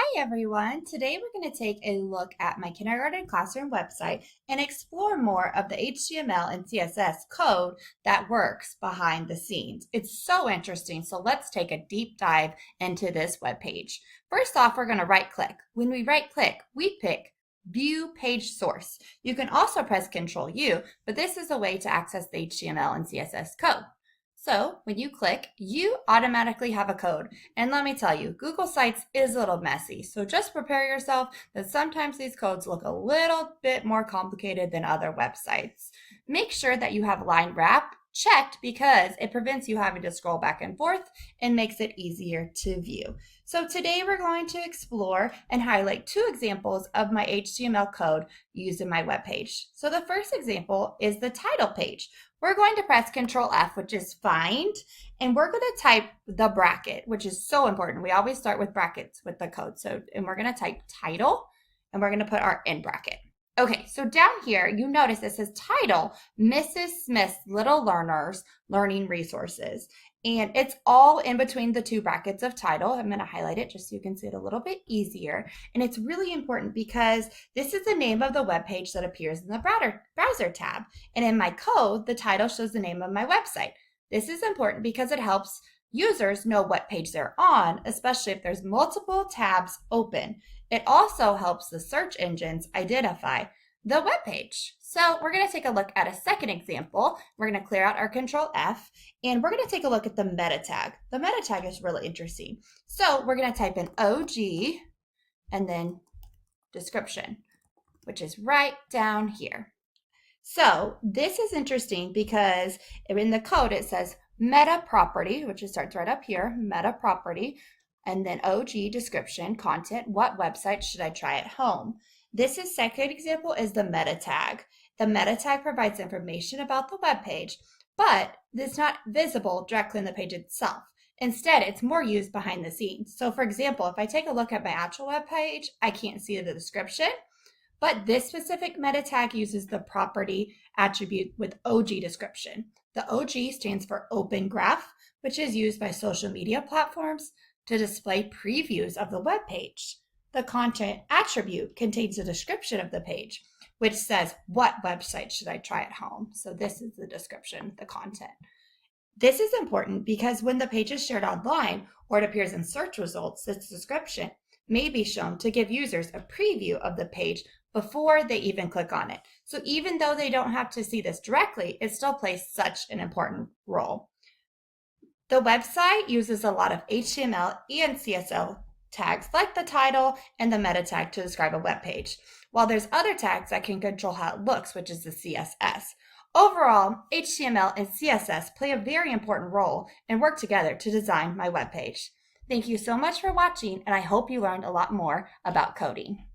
Hi everyone! Today we're going to take a look at my kindergarten classroom website and explore more of the HTML and CSS code that works behind the scenes. It's so interesting, so let's take a deep dive into this web page. First off, we're going to right click. When we right click, we pick View Page Source. You can also press Ctrl U, but this is a way to access the HTML and CSS code. So when you click, you automatically have a code. And let me tell you, Google Sites is a little messy. So just prepare yourself that sometimes these codes look a little bit more complicated than other websites. Make sure that you have line wrap checked because it prevents you having to scroll back and forth and makes it easier to view. So today we're going to explore and highlight two examples of my HTML code used in my web page. So the first example is the title page. We're going to press Control F, which is find, and we're going to type the bracket, which is so important. We always start with brackets with the code. And we're going to type title, and we're going to put our end bracket. Okay, so down here, you notice it says title, Mrs. Smith's Little Learners Learning Resources. And it's all in between the two brackets of title. I'm going to highlight it just so you can see it a little bit easier. And it's really important because this is the name of the web page that appears in the browser tab. And in my code, the title shows the name of my website. This is important because it helps users know what page they're on, especially if there's multiple tabs open. It also helps the search engines identify the web page. So we're going to take a look at a second example. We're going to clear out our Control F, and we're going to take a look at the meta tag. The meta tag is really interesting. So we're going to type in OG and then description, which is right down here. So this is interesting because in the code it says meta property, which starts right up here, meta property, and then OG description, content, what website should I try at home? This second example is the meta tag. The meta tag provides information about the web page, but it's not visible directly in the page itself. Instead, it's more used behind the scenes. So for example, if I take a look at my actual web page, I can't see the description, but this specific meta tag uses the property attribute with OG description. The OG stands for Open Graph, which is used by social media platforms to display previews of the web page. The content attribute contains a description of the page, which says, what website should I try at home? So this is the description, the content. This is important because when the page is shared online or it appears in search results, this description may be shown to give users a preview of the page before they even click on it. So even though they don't have to see this directly, it still plays such an important role. The website uses a lot of HTML and CSS tags like the title and the meta tag to describe a web page, while there's other tags that can control how it looks, which is the CSS. Overall, HTML and CSS play a very important role and work together to design my web page. Thank you so much for watching, and I hope you learned a lot more about coding.